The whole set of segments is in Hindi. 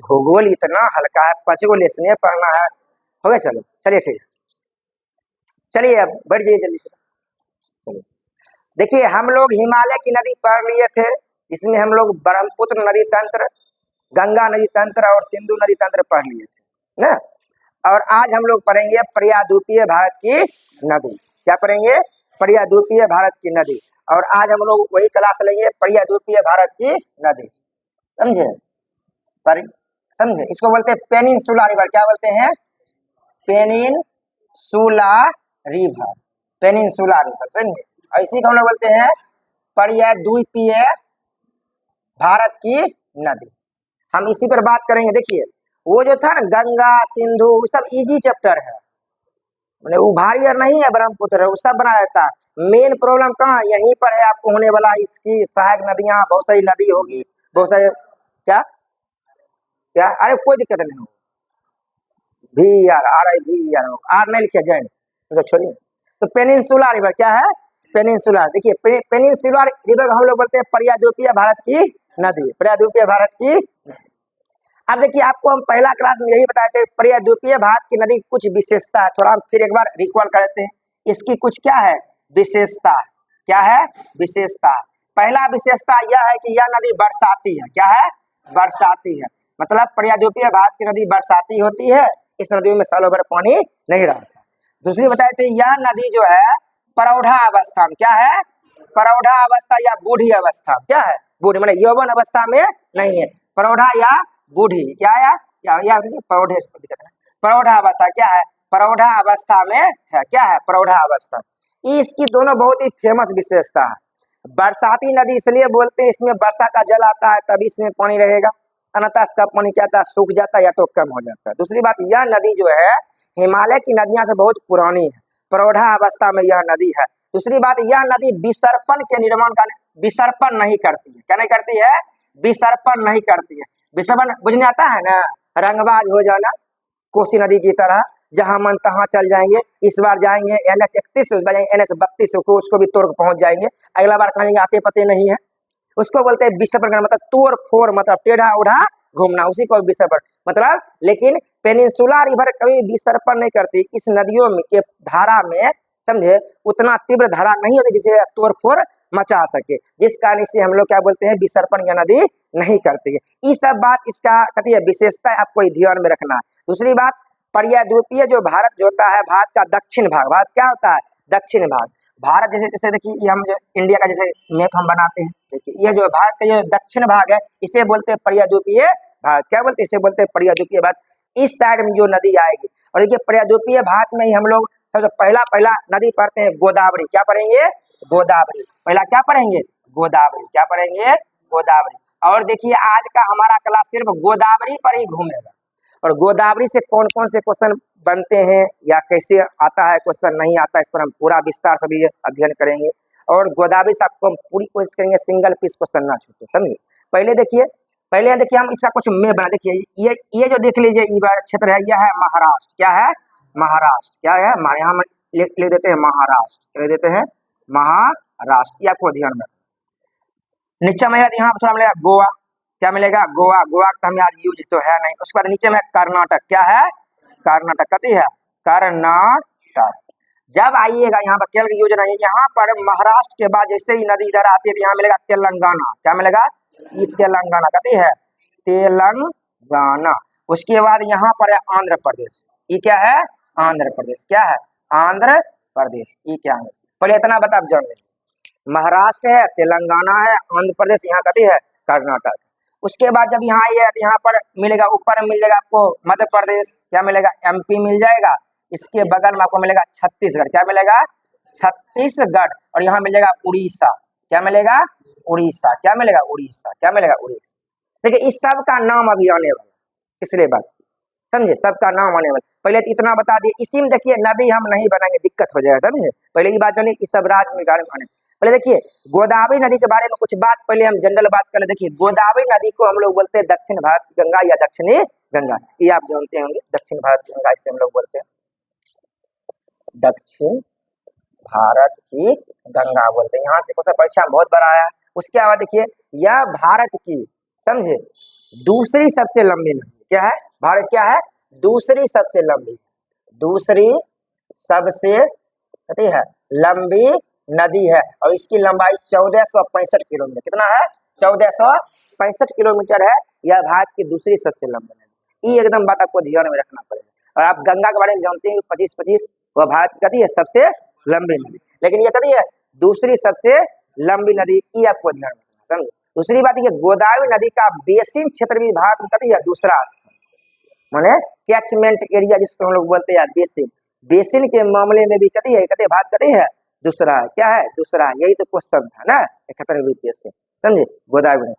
भूगोल इतना हल्का है, 5 गो लेसने पढ़ना है। हो गया, चलो चलिए ठीक है, चलिए अब बढ़ जाइए जल्दी से। चलिए देखिए, हम लोग हिमालय की नदी पढ़ लिए थे, इसमें हम लोग ब्रह्मपुत्र नदी तंत्र, गंगा नदी तंत्र और सिंधु नदी तंत्र पढ़ लिए थे ना। और आज हम लोग पढ़ेंगे प्रयाद्वीपीय भारत की नदी। क्या पढ़ेंगे? प्रयाद्वीपीय भारत की नदी। और आज हम लोग वही क्लास लेंगे, प्रयाद्वीपीय भारत की नदी। समझे? पर समझे, इसको बोलते हैं पेनिनसुला रिवर। क्या बोलते हैं? Peninsula river, peninsula river. समझे? और इसी को हम लोग बोलते हैं प्रयाद्वीपीय भारत की नदी। हम इसी पर बात करेंगे। देखिए, वो जो था ना गंगा सिंधु, वो सब इजी चैप्टर है, मैंने वो भारी और नहीं है, ब्रह्मपुत्र वो सब बनाया जाता है। मेन प्रॉब्लम कहाँ यहीं पर है आपको होने वाला, इसकी सहायक नदियां, बहुत सारी नदी होगी, बहुत सारे क्या क्या, अरे कोई दिक्कत नहीं हो, भी यार आ रहा है, भी यार आर नहीं लिखे जैन, तो छोड़िए। तो पेनिनसुला रिवर क्या है? पेनिनसुला। देखिए पेनिनसुला रिवर हम लोग बोलते हैं प्रयाद्वीपीय भारत की नदी, प्रयाद्वीपीय भारत की। अब देखिए, आपको हम पहला क्लास में यही बताए थे, प्रयाद्वीपीय भारत की नदी कुछ विशेषता है, थोड़ा हम फिर एक बार रिकॉल कर देते हैं। इसकी कुछ क्या है? विशेषता। क्या है? विशेषता। पहला विशेषता यह है कि यह नदी बरसाती है। क्या है? बरसाती है, मतलब प्रयाद्वीपीय भारत की नदी बरसाती होती है, इस नदी में सालों भर पानी नहीं रहता। दूसरी बताए थे, यह नदी जो है प्रौढ़ा अवस्था में, क्या है? प्रौढ़ा अवस्था या बूढ़ी अवस्था, क्या है? बूढ़ी, मतलब यौवन अवस्था में नहीं है, प्रौढ़ा या बूढ़ी, क्या है? या प्रौढ़े, प्रौढ़ा अवस्था। क्या है? प्रौढ़ा अवस्था में है। क्या है? प्रौढ़ा अवस्था। इसकी दोनों बहुत ही फेमस विशेषता है। बरसाती नदी इसलिए बोलते हैं, इसमें वर्षा का जल आता है तभी इसमें पानी रहेगा, अन्यथा इसका पानी क्या था? सूख जाता है या तो कम हो जाता है। दूसरी बात, यह नदी जो है हिमालय की नदियां से बहुत पुरानी है, प्रौढ़ा अवस्था में यह नदी है। दूसरी बात, यह नदी विसर्पण के निर्माण का विसर्पण नहीं करती है। क्या नहीं करती है? विसर्पण नहीं करती है। विसर्पण बुझने आता है ना? रंगबाज हो जाना, कोसी नदी की तरह, जहां मन तहां चल जाएंगे। इस बार जाएंगे NH 31, उस बार NH 32 को, उसको भी तोड़ के पहुंच जाएंगे। अगला बार कहेंगे आते पते नहीं है, उसको बोलते हैं विसर्पण करना, मतलब तोड़ फोड़, मतलब टेढ़ा उढ़ा घूमना, उसी को विसर्पण मतलब। लेकिन पेनिनसुला रिवर कभी विसर्पण नहीं करती। इस नदियों में के धारा में, समझे, उतना तीव्र धारा नहीं होती जिसे तोड़ फोड़ मचा सके, जिस कारण इसे हम लोग क्या बोलते हैं? विसर्पण या नदी नहीं करती है। ये सब बात इसका कहती है विशेषता, आपको ध्यान में रखना है। दूसरी बात, प्रयाद्वीपीय जो भारत जो होता है, भारत का दक्षिण भाग, भारत क्या होता है? दक्षिण भाग। भारत जैसे जैसे देखिए, ये हम जो इंडिया का जैसे मैप हम बनाते हैं, देखिए ये जो भारत का जो दक्षिण भाग है, इसे बोलते हैं प्रयाद्वीपीय भारत। क्या बोलते हैं? इसे बोलते हैं प्रयाद्वीपीय भारत। इस साइड में जो नदी आएगी, और देखिए प्रयाद्वीपीय भारत में ही हम लोग सबसे पहला पहला नदी पढ़ते हैं गोदावरी। क्या पढ़ेंगे? गोदावरी। पहला क्या पढ़ेंगे? गोदावरी। क्या पढ़ेंगे? गोदावरी। और देखिए, आज का हमारा क्लास सिर्फ गोदावरी पर ही घूमेगा, और गोदावरी से कौन कौन से क्वेश्चन बनते हैं या कैसे आता है क्वेश्चन, नहीं आता, इस पर हम पूरा विस्तार से भी अध्ययन करेंगे। और गोदावरी से आपको हम पूरी कोशिश करेंगे सिंगल पीस क्वेश्चन ना छूटे, समझिए। पहले देखिए, हम इसका कुछ मैप बना। देखिए ये जो देख लीजिए, ये क्षेत्र है, यह है महाराष्ट्र। क्या है? महाराष्ट्र। क्या है? यहाँ लिख देते हैं महाराष्ट्र, लिख देते हैं महाराष्ट्र। ये आपको ध्यान में, नीचे में यहाँ पर थोड़ा मिलेगा गोवा। क्या मिलेगा? गोवा। गोवा का हम आज यूज तो है नहीं। उसके बाद नीचे में कर्नाटक। क्या है? कर्नाटक। कती है? कर्नाटक। जब आइएगा यहाँ पर केरल की यूज नहीं है, यहाँ पर महाराष्ट्र के बाद जैसे ही नदी इधर आती है तो यहाँ मिलेगा तेलंगाना। क्या मिलेगा? ये तेलंगाना। कती है? तेलंगाना। उसके बाद यहाँ पर है आंध्र प्रदेश। ये क्या है? आंध्र प्रदेश। क्या है? आंध्र प्रदेश। ये क्या है? पहले इतना बता जान लीजिए, महाराष्ट्र है, तेलंगाना है, आंध्र प्रदेश, यहाँ कती है? कर्नाटक। उसके बाद जब यहाँ आइए तो यहाँ पर मिलेगा, ऊपर में मिल जाएगा आपको मध्य प्रदेश। क्या मिलेगा? MP मिल जाएगा। इसके बगल में आपको मिलेगा छत्तीसगढ़। क्या मिलेगा? छत्तीसगढ़। और यहाँ मिल जाएगा उड़ीसा। क्या मिलेगा? उड़ीसा। क्या मिलेगा? उड़ीसा। क्या मिलेगा? उड़ीसा। देखिए, इस सब का नाम अभी आने वाला, इसलिए बात समझे, सबका नाम आने वाला। पहले तो इतना बता दिए। इसी में देखिए, नदी हम नहीं बनाएंगे, दिक्कत हो जाएगा, समझे। पहले की बात जानिए, इस सब राज्य में आने। पहले देखिए, गोदावरी नदी के बारे में कुछ बात, पहले हम जनरल बात कर ले। देखिए, गोदावरी नदी को हम लोग बोलते हैं दक्षिण भारत की गंगा या दक्षिणी गंगा। ये आप जानते होंगे, दक्षिण भारत की गंगा इसे हम लोग बोलते हैं, दक्षिण भारत की गंगा बोलते हैं। यहाँ से क्वेश्चन परीक्षा बहुत बड़ा आया। उसके बाद देखिए, यह भारत की, समझे, दूसरी सबसे लंबी नदी क्या है? भारत क्या है? दूसरी सबसे लंबी, दूसरी सबसे कहती है लंबी नदी है और इसकी लंबाई 1465 किलोमीटर। कितना है? 1465 किलोमीटर है। यह भारत की दूसरी सबसे लंबी नदी। ये एकदम बात आपको ध्यान में रखना पड़ेगा। और आप गंगा के बारे में जानते हैं 25-25 वह भारत की कहती है सबसे लंबी नदी, लेकिन ये कहती है दूसरी सबसे लंबी नदी। ये आपको ध्यान में रखना, समझे। दूसरी बात ये गोदावरी नदी का बेसिन क्षेत्र भी भारत में कहती है दूसरा स्थान, माने कैचमेंट एरिया जिसको हम लोग बोलते हैं बेसिन। बेसिन के मामले में भी कहती है भारत कहती है दूसरा है। क्या है? दूसरा। यही तो क्वेश्चन था ना 71 से, समझे। गोदावरी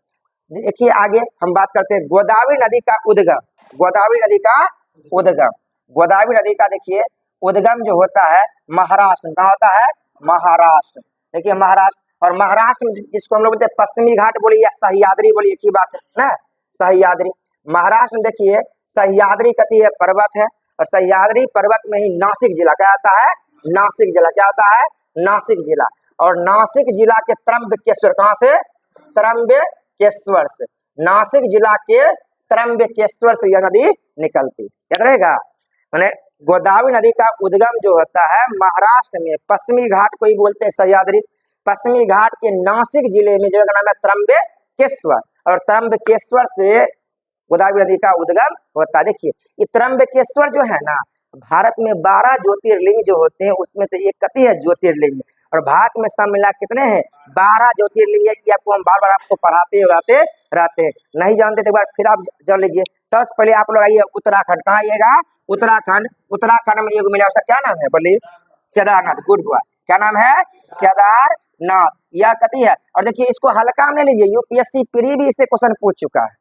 देखिए आगे हम बात करते हैं गोदावरी नदी का उद्गम। गोदावरी नदी का उद्गम, गोदावरी नदी का देखिए उद्गम जो होता है महाराष्ट्र में। कहाँ होता है? महाराष्ट्र। देखिए महाराष्ट्र, और महाराष्ट्र में जिसको हम लोग बोलते हैं पश्चिमी घाट बोलिए या सह्याद्री बोलिए, एक ही बात है ना, सह्याद्री। महाराष्ट्र में देखिए सह्याद्री कहती है पर्वत है, और सह्याद्री पर्वत में ही नासिक जिला क्या आता है? नासिक जिला क्या होता है? नासिक जिला। और नासिक जिला के त्र्यंबकेश्वर, कहाँ से? त्र्यंबकेश्वर से। नासिक जिला के त्र्यंबकेश्वर से यह नदी निकलती, याद रहेगा। मैंने गोदावरी नदी का उद्गम जो होता है महाराष्ट्र में पश्चिमी घाट को ही बोलते हैं सह्याद्री। पश्चिमी घाट के नासिक जिले में जगह का नाम है त्र्यंबकेश्वर, और त्र्यंबकेश्वर से गोदावरी नदी का उद्गम होता है। देखिए ये त्र्यंबकेश्वर जो है ना, भारत में 12 ज्योतिर्लिंग जो होते हैं उसमें से एक कती है ज्योतिर्लिंग, और भारत में सब मिला कितने हैं? 12 ज्योतिर्लिंग है। कि आपको हम बार बार आपको पढ़ाते रहते हैं, नहीं जानते तो एक बार फिर आप जान लीजिए। सबसे पहले आप लोग आइए उत्तराखंड। कहाँ आइएगा? उत्तराखंड। उत्तराखंड में एक मिला, उसका क्या नाम है बोलिए? केदारनाथ। गुड हुआ। क्या नाम है? केदारनाथ। यह कती है। और देखिए इसको हल्का में नहीं लीजिए, यूपीएससी प्री भी इससे क्वेश्चन पूछ चुका है।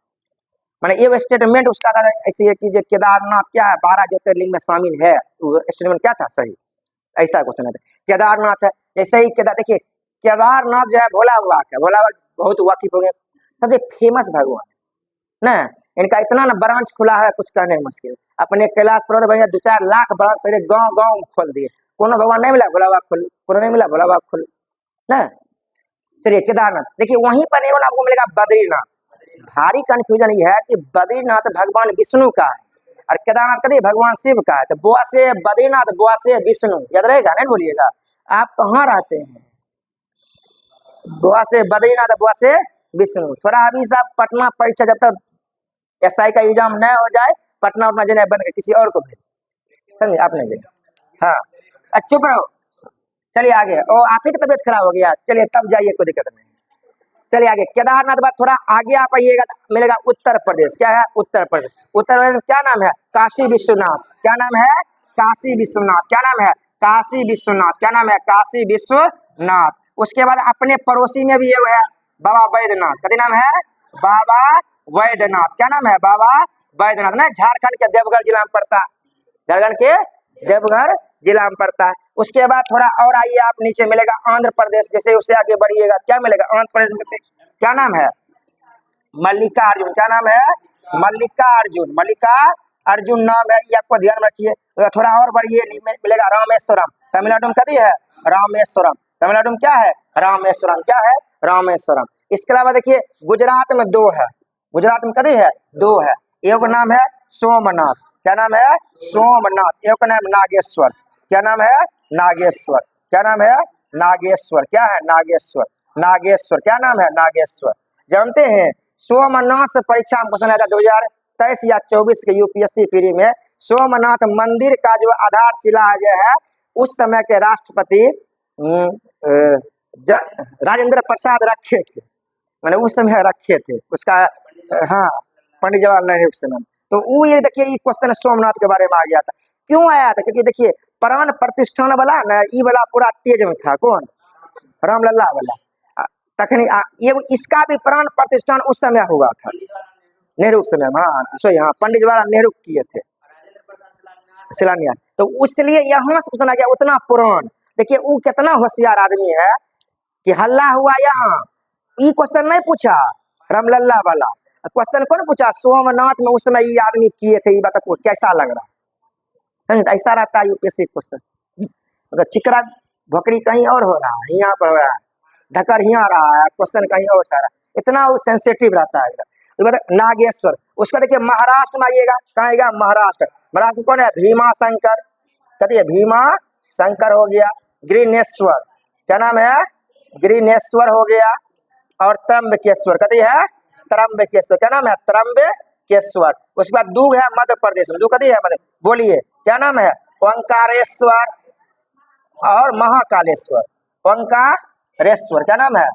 मैंने ये स्टेटमेंट उसका ऐसे है कि केदारनाथ क्या है? 12 ज्योतिर्लिंग में शामिल है। स्टेटमेंट क्या था? सही, ऐसा क्वेश्चन है। केदारनाथ है, जैसे ही देखिए केदारनाथ जो है भोला बाबा का, भोला बाबा बहुत वाकिफ हो गए, सबसे फेमस भगवान ना। इनका इतना ना ब्रांच खुला है कुछ कहने मुश्किल। अपने कैलाश पर्वत भैया 2-4 लाख ब्रांच सारे गाँव खोल दिए। कोनो भगवान नहीं मिला भोला बाबा खोल, कोनो नहीं मिला भोला बाबा खोल ना। चलिए केदारनाथ देखिए, वहीं पर एवं आपको मिलेगा बद्रीनाथ। भारी कंफ्यूजन ये है कि बद्रीनाथ भगवान विष्णु का है और केदारनाथ कभी भगवान शिव का है। तो बुआ से बद्रीनाथ, बुआ से विष्णु, याद रहेगा, नहीं भूलिएगा। आप कहाँ रहते हैं? बुआ से बद्रीनाथ, बुआ से विष्णु। थोड़ा अभी सब पटना परीक्षा जब तक एसआई का एग्जाम न हो जाए, पटना उतना जने बंद कर, किसी और को भेज, समझे आपने भी। हाँ चुप रहो, चलिए आगे। ओ आप ही की तबीयत खराब हो गया, चलिए तब जाइए, कोई दिक्कत नहीं। चलिए आगे केदारनाथ बाद थोड़ा आगे आप आइएगा, मिलेगा उत्तर प्रदेश। क्या है? उत्तर प्रदेश। उत्तर प्रदेश में क्या नाम है? काशी विश्वनाथ। क्या नाम है? काशी विश्वनाथ। क्या नाम है? काशी विश्वनाथ। क्या नाम है? काशी विश्वनाथ। उसके बाद अपने पड़ोसी में भी ये है बाबा वैद्यनाथ। कभी नाम है? बाबा वैद्यनाथ। क्या नाम है? बाबा वैद्यनाथ ना, झारखंड के देवघर जिला में पड़ता है। झारखंड के देवघर जिला में पड़ता है। उसके बाद थोड़ा और आइए आप नीचे, मिलेगा आंध्र प्रदेश। जैसे उससे आगे बढ़िएगा क्या मिलेगा? आंध्र प्रदेश में क्या नाम है? मल्लिकार्जुन। क्या नाम है? मल्लिकार्जुन। मल्लिकार्जुन नाम है, ये आपको ध्यान रखिए। थोड़ा और बढ़िए, मिलेगा रामेश्वरम। तमिलनाडु में कभी है? रामेश्वरम। तमिलनाडु में क्या है? रामेश्वरम। क्या है? रामेश्वरम। इसके अलावा देखिए गुजरात में 2 है। गुजरात में कभी है? 2 है। एक नाम है सोमनाथ। क्या नाम है? सोमनाथ। एक नाम नागेश्वर। क्या नाम है? नागेश्वर। क्या नाम है? नागेश्वर। क्या है? नागेश्वर। नागेश्वर। क्या नाम है? नागेश्वर। जानते हैं सोमनाथ से परीक्षा में क्वेश्चन आया था 2023 या 24 के यूपीएससी पीरी में। सोमनाथ मंदिर का जो आधारशिला जो है उस समय के राष्ट्रपति राजेंद्र प्रसाद रखे थे, मैंने उस समय रखे थे उसका। हाँ पंडित जवाहरलाल नेहरू उस समय। तो वो ये देखिए ये क्वेश्चन सोमनाथ के बारे में आ गया था। क्यों आया था? क्योंकि देखिए प्राण प्रतिष्ठान वाला ना, ये वाला पूरा तेज में था। कौन? रामलला वाला। तखनी ये इसका भी प्राण प्रतिष्ठान उस समय हुआ था, नेहरू उस समय। हाँ सो यहाँ पंडित जवाहरलाल नेहरू किए थे शिलान्यास। तो इसलिए यहाँ से क्वेश्चन आ गया उतना पुरान। देखिए वो कितना होशियार आदमी है कि हल्ला हुआ यहाँ, ये क्वेश्चन नहीं पूछा रामलला वाला। क्वेश्चन कौन पूछा? सोमनाथ में उस समय ये आदमी किए थे। ये बात आपको कैसा लग रहा है? समझ, ऐसा रहता है यूपीएससी क्वेश्चन। मतलब चिकरा भोकरी कहीं और हो रहा है, यहाँ पर हो रहा है, ढकर यहाँ रहा है, क्वेश्चन कहीं और सारा, इतना वो सेंसिटिव रहता है। तो नागेश्वर। उसका देखिए महाराष्ट्र में आइएगा, कहाँ आएगा, महाराष्ट्र। महाराष्ट्र में कौन है, भीमा शंकर, कहती है भीमा शंकर हो गया। ग्रीनेश्वर, क्या नाम है, ग्रीनेश्वर हो गया। और त्र्यंबकेश्वर, कहती है त्र्यंबकेश्वर, क्या नाम है, त्र्यंबकेश्वर। उसके बाद दूग है मध्य प्रदेश में, दूग कहती है मध्य, बोलिए क्या नाम है, ओंकारेश्वर और महाकालेश्वर। ओंकारेश्वर, क्या नाम है,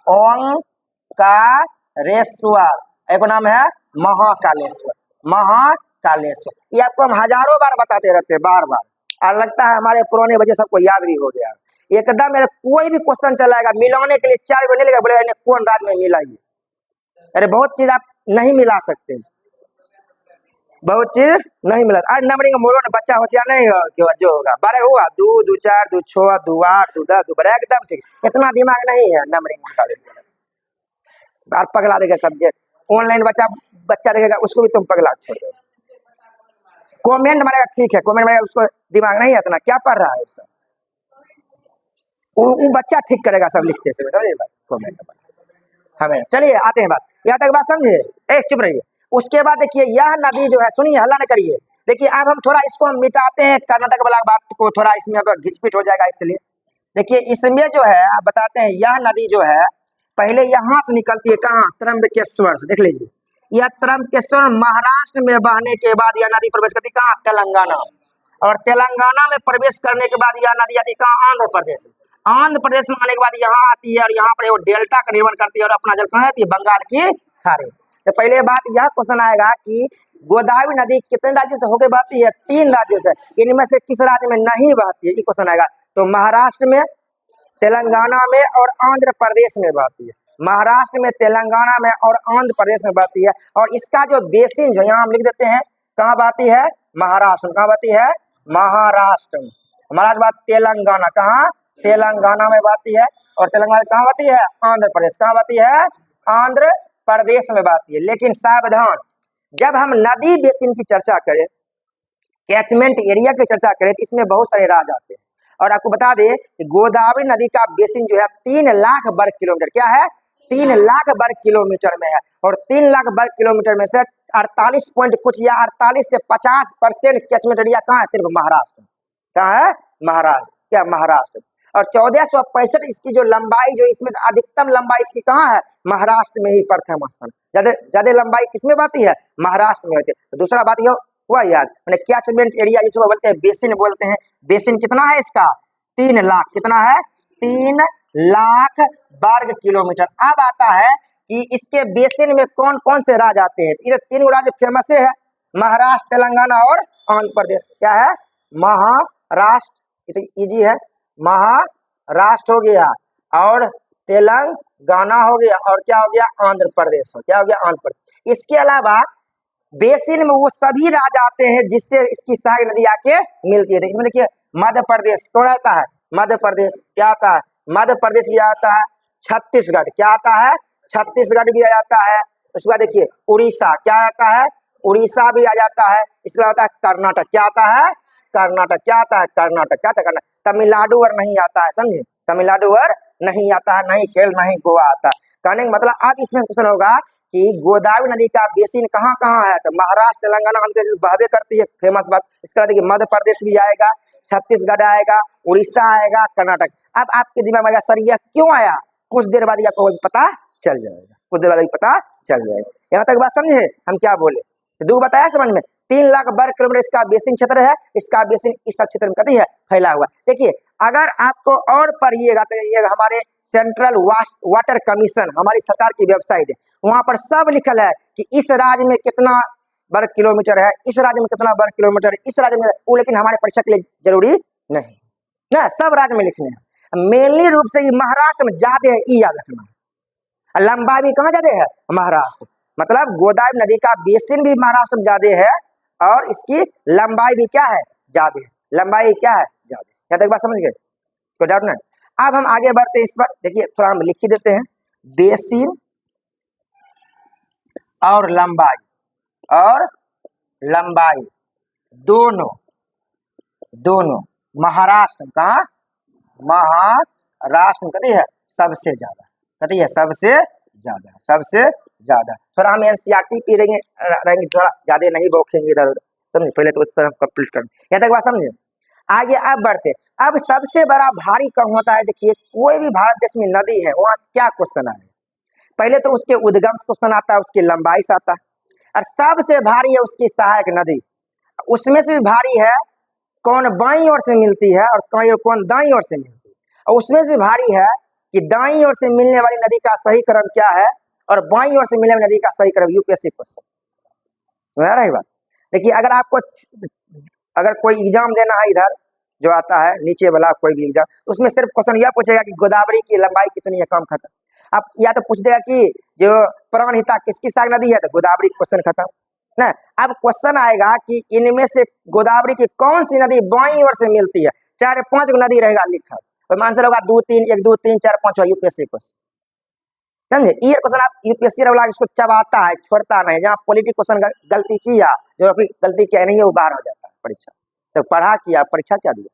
ओंकारेश्वर। एक नाम है महाकालेश्वर, महाकालेश्वर। ये आपको हम हजारों बार बताते रहते हैं, बार बार, और लगता है हमारे पुराने बच्चे सबको याद भी हो गया। एकदम कोई भी क्वेश्चन चलाएगा मिलाने के लिए 4 को नहीं लेगा, बोले कौन राज्य में मिला ये। अरे बहुत चीज आप नहीं मिला सकते, बहुत चीज नहीं मिला। आज नंबरिंग मोड़ो ना, बच्चा होशियार नहीं जो होगा, 12 हुआ 2 2 4 2 6 2 8 2 10 2 12 एकदम ठीक। इतना दिमाग नहीं है नंबरिंग पगला देगा सब्जेक्ट। ऑनलाइन बच्चा देखेगा उसको भी तुम पगला छोड़ दो। कमेंट मारेगा ठीक है, कमेंट मारेगा, उसको दिमाग नहीं है इतना, क्या पढ़ रहा है उसका, वो बच्चा ठीक करेगा सब लिखते से, समझिए बात कमेंट में। हमें चलिए आते हैं बात, यहाँ तक बात समझे, एक चुप रहिए। उसके बाद देखिए यह नदी जो है, सुनिए हल्ला न करिए, देखिए अब हम थोड़ा इसको हम मिटाते हैं, कर्नाटक वाला बात को थोड़ा इसमें घिसपिट हो जाएगा, इसलिए देखिए इसमें जो है आप बताते हैं, यह नदी जो है पहले यहाँ से निकलती है, कहाँ, त्र्यंबकेश्वर से। देख लीजिए यह त्र्यंबकेश्वर महाराष्ट्र में बहने के बाद यह नदी प्रवेश करती कहाँ, तेलंगाना। और तेलंगाना में प्रवेश करने के बाद यह नदी आती कहाँ, आंध्र प्रदेश। आंध्र प्रदेश में आने के बाद यहाँ आती है और यहाँ पर वो डेल्टा का निर्माण करती है और अपना जल कहाँ आती है, बंगाल की खाड़ी। तो पहले बात यह क्वेश्चन आएगा कि गोदावरी नदी कितने राज्यों से होकर बहती है, 3 राज्यों से, इनमें से किस राज्य में नहीं बहती है, ये क्वेश्चन आएगा। तो महाराष्ट्र में, तेलंगाना में और आंध्र प्रदेश में बहती है। महाराष्ट्र में, तेलंगाना में और आंध्र प्रदेश में बहती है। और इसका जो बेसिन जो यहाँ हम लिख देते हैं, कहाँ बहती है, महाराष्ट्र में। कहाँ बहती है, महाराष्ट्र में। महाराष्ट्र बात तेलंगाना, कहाँ, तेलंगाना में बहती है। और तेलंगाना कहाँ बहती है, आंध्र प्रदेश। कहाँ बहती है, आंध्र प्रदेश में बहती है। लेकिन सावधान, जब हम नदी बेसिन की चर्चा करें, कैचमेंट एरिया की चर्चा करें, तो इसमें बहुत सारे राज्य आते हैं। और आपको बता दें कि गोदावरी नदी का बेसिन जो है 3 लाख वर्ग किलोमीटर, क्या है, 3 लाख वर्ग किलोमीटर में है। और 3 लाख वर्ग किलोमीटर में से 48 पॉइंट कुछ या 48 से 50% कैचमेंट एरिया कहाँ है, सिर्फ महाराष्ट्र। कहाँ है, महाराष्ट्र, क्या, महाराष्ट्र। और 1465 इसकी जो लंबाई, जो इसमें से अधिकतम लंबाई इसकी कहाँ है, महाराष्ट्र में ही प्रथम स्थान। ज्यादा लंबाई किसमें बहती है, महाराष्ट्र में होती है। तो दूसरा बात यह हुआ याद, मैंने कैचमेंट एरिया जिसको बोलते हैं, बेसिन बोलते हैं। बेसिन कितना है इसका, 3 लाख, कितना है, 3 लाख वर्ग किलोमीटर। अब आता है कि इसके बेसिन में कौन कौन से राज्य आते हैं। ये 3 राज्य फेमस है, महाराष्ट्र, तेलंगाना और आंध्र प्रदेश। क्या है, महाराष्ट्र, ये तो इजी है, महाराष्ट्र हो गया, और तेलंगाना हो गया, और क्या हो गया, आंध्र प्रदेश हो, क्या हो गया, आंध्र प्रदेश। इसके अलावा बेसिन में वो सभी राज्य आते हैं जिससे इसकी सहायक नदी आके मिलती है। इसमें देखिए मध्य प्रदेश कौन आता है, मध्य प्रदेश, क्या आता है, मध्य प्रदेश भी आता है। छत्तीसगढ़, क्या आता है, छत्तीसगढ़ भी आ जाता है। उसके बाद देखिए उड़ीसा, क्या आता है, उड़ीसा भी आ जाता है। इसके बाद आता है कर्नाटक, क्या आता है, कर्नाटक, क्या आता है, कर्नाटक, क्या आता है, कर्नाटक। तमिलनाडु और नहीं आता है, समझे, तमिलनाडु और नहीं आता है, नहीं केरल, नहीं गोवा आता है। कहने का मतलब अब इसमें क्वेश्चन होगा कि गोदावरी नदी का बेसिन कहाँ कहाँ है, तो महाराष्ट्र, तेलंगाना, आंध्र प्रदेश बहवे करती है, फेमस बात। इसके बाद देखिए मध्य प्रदेश भी आएगा, छत्तीसगढ़ आएगा, उड़ीसा आएगा, कर्नाटक। अब आपके दिमाग में आएगा सर यह क्यों आया, कुछ देर बाद आपको पता चल जाएगा, कुछ देर बाद पता चल जाएगा। यहाँ तक बात समझे हम क्या बोले, तो दो बताया समझ में। 3 लाख वर्ग किलोमीटर इसका बेसिन क्षेत्र है, इसका बेसिन इस सब क्षेत्र में कभी है फैला हुआ। देखिए अगर आपको और पढ़िएगा तो ये हमारे सेंट्रल वाटर कमीशन, हमारी सरकार की वेबसाइट है, वहां पर सब लिखल है कि इस राज्य में कितना वर्ग किलोमीटर है, इस राज्य में कितना वर्ग किलोमीटर, इस राज्य में वो, लेकिन हमारे परीक्षा के लिए जरूरी नहीं ना, सब राज्य में लिखने हैं। मेनली रूप से ये महाराष्ट्र में ज्यादा है, ये याद रखना है। लंबाई भी कहाँ ज्यादा है, महाराष्ट्र, मतलब गोदावरी नदी का बेसिन भी महाराष्ट्र में ज्यादा है और इसकी लंबाई भी क्या है, ज्यादा है, लंबाई क्या है, ज्यादा। यहाँ तक बात समझ गए, कोई डाउट नहीं। अब हम आगे बढ़ते हैं इस पर, देखिए थोड़ा हम लिख ही देते हैं, बेसिन और लंबाई दोनों महाराष्ट्र, कहाँ, महाराष्ट्र में कती है सबसे ज्यादा, कती है सबसे ज्यादा, सबसे ज्यादा। थोड़ा हम एनसीईआरटी पी रहेंगे थोड़ा ज्यादा नहीं बौखेंगे इधर उधर, समझे। पहले तो उस पर हम कंप्लीट कर, यहाँ तक बात समझे। आगे अब बढ़ते, अब सबसे बड़ा भारी कम होता है। देखिए कोई भी भारत देश में नदी है वहां क्या क्वेश्चन आए, पहले तो उसके उद्गम क्वेश्चन आता है, उसकी लंबाई से आता है, और सबसे भारी है उसकी सहायक नदी। उसमें से भी भारी है कौन बाईं ओर से मिलती है और कौन दाईं ओर से मिलती है, और उसमें से भारी है कि दाईं ओर से मिलने वाली नदी का सही क्रम क्या है और बाईं ओर से मिलने वाली नदी का सही क्रम। यूपीएससी क्वेश्चन समझ रही बात। देखिए अगर आपको अगर कोई एग्जाम देना है इधर जो आता है नीचे वाला कोई भी एग्जाम, तो उसमें सिर्फ क्वेश्चन यह पूछेगा कि गोदावरी की लंबाई कितनी है, कम खत्म। आप या तो पूछ देगा कि जो प्राणहिता किसकी सहायक नदी है, तो गोदावरी, क्वेश्चन खत्म ना। अब क्वेश्चन आएगा कि इनमें से गोदावरी की कौन सी नदी बाईं ओर से मिलती है, 4-5 गो नदी रहेगा लिखा, तो आंसर होगा 2 3 1 2 3 4 5। यूपीएससी क्वेश्चन समझे। ये क्वेश्चन आप यूपीएससी वाला इसको चबाता है, छोड़ता नहीं। जहाँ पॉलिटिक क्वेश्चन गलती किया, जो गलती किया नहीं है वो बाहर हो जाता है परीक्षा। तो पढ़ा किया, परीक्षा क्या दिया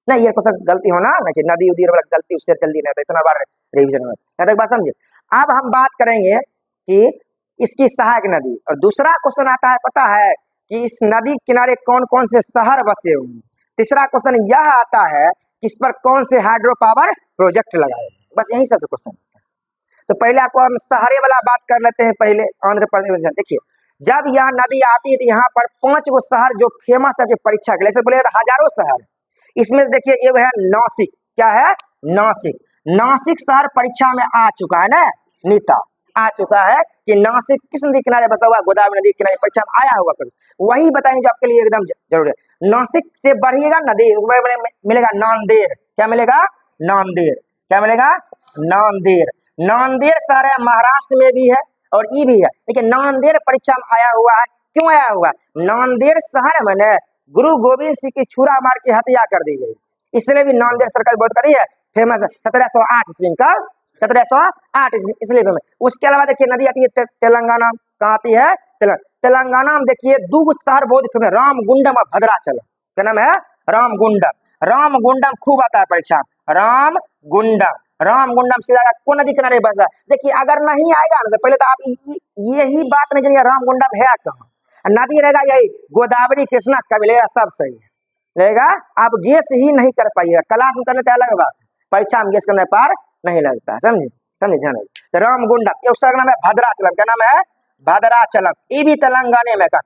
नहीं, ये क्वेश्चन गलती होना नहीं चाहिए। नदी उदी वाला गलती उससे जल्दी नहीं होता, इतना बार रिविजन में। यहाँ तक बात समझे। अब हम बात करेंगे कि इसकी सहायक नदी, और दूसरा क्वेश्चन आता है पता है कि इस नदी किनारे कौन कौन से शहर बसे हुए हैं। तीसरा क्वेश्चन यह आता है कि इस पर कौन से हाइड्रो पावर प्रोजेक्ट लगाए। बस यही सबसे क्वेश्चन। तो पहले आपको हम शहरे वाला बात कर लेते हैं। पहले आंध्र प्रदेश में देखिए, जब यह नदी आती है तो यहाँ पर 5 गो शहर जो फेमस है परीक्षा के लिए, बोले हजारों शहर, इसमें देखिए एक है नासिक। क्या है? नासिक। नासिक शहर परीक्षा में आ चुका है ना, नीता आ चुका है कि नासिक किस नदी किनारे बसा हुआ, गोदावरी नदी किनारे, परीक्षा में आया होगा कभी, वही बताएंगे जो आपके लिए एकदम जरूरी है। नासिक से बढ़िएगा नदी मिलेगा नांदेड़। क्या मिलेगा? नांदेड़। क्या मिलेगा? नांदेड़। नांदेड़ शहर है, महाराष्ट्र में भी है और ये भी है, लेकिन नांदेड़ परीक्षा में आया हुआ है। क्यों आया हुआ? नांदेड़ शहर में गुरु गोविंद सिंह की छुरा मार के हत्या कर दी गई, इसलिए भी नांदेड़ सरकार बहुत करी है, फेमस है। 1708 ईस्वी का, 1708 इसलिए फेमस। उसके अलावा देखिए नदी आती है तेलंगाना। कहाँ आती है? तेलंगाना में देखिए 2 शहर बहुत फेमस, रामगुंडम और भद्राचलम। क्या नाम है? रामगुंडम। रामगुंडम खूब आता है परीक्षा। रामगुंडम, रामगुंडम से कौन नदी किनारे बसा। देखिए अगर नहीं आएगा ना तो पहले तो आप यही बात नहीं जानिए रामगुंडम है कहाँ। नदी रहेगा यही गोदावरी, कृष्णा, कब मिलेगा, सब सही रहेगा। आप गेस ही नहीं कर पाइएगा, क्लास में करने तो अलग बात, परीक्षा में गेस करने पर नहीं लगता है। समझे? समझे ध्यान। तो रामगुंडम, एक नाम है भद्राचलम। क्या नाम है? भद्राचलम। ये भी तेलंगाना में का।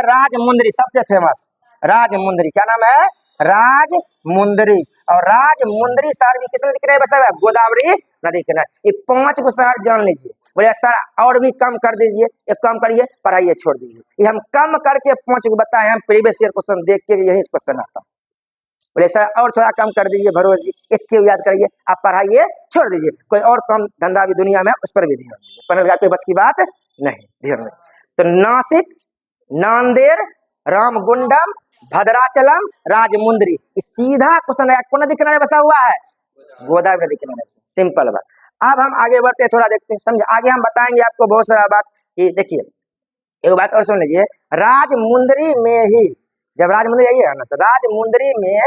राजमुंदरी सबसे फेमस, राजमुंदरी। क्या नाम है? राजमुंदरी। और राजमुंदरी शहर भी किस नदी किनारे बसा हुआ है? गोदावरी नदी किनारे। ये 5 को शहर जान लीजिए। बोले सर और भी कम कर दीजिए, एक कम करिए, पढ़ाइए, छोड़ दीजिए। ये हम कम करके 5 को बताए, हम प्रीवियस ईयर क्वेश्चन देख के यही क्वेश्चन आता। बोले सर और थोड़ा कम कर दीजिए, भरोस जी, एक के याद करिए, आप पढ़ाइए, छोड़ दीजिए। कोई और कम धंधा भी दुनिया में, उस पर भी ध्यान दीजिए, पढ़ने के बस की बात नहीं, ध्यान में। तो नासिक, नांदेड़, रामगुंडम, भद्राचलम, राजमुंदरी, सीधा क्वेश्चन है कौन नदी किनारे बसा हुआ है? गोदावरी नदी किनारे। सिंपल बात। अब हम आगे बढ़ते हैं, थोड़ा देखते हैं, समझे। आगे हम बताएंगे आपको बहुत सारा बात कि देखिए एक बात और सुन लीजिए। राजमुंदरी में ही, जब राजमुंदरी आइए ना, तो राजमुंदरी में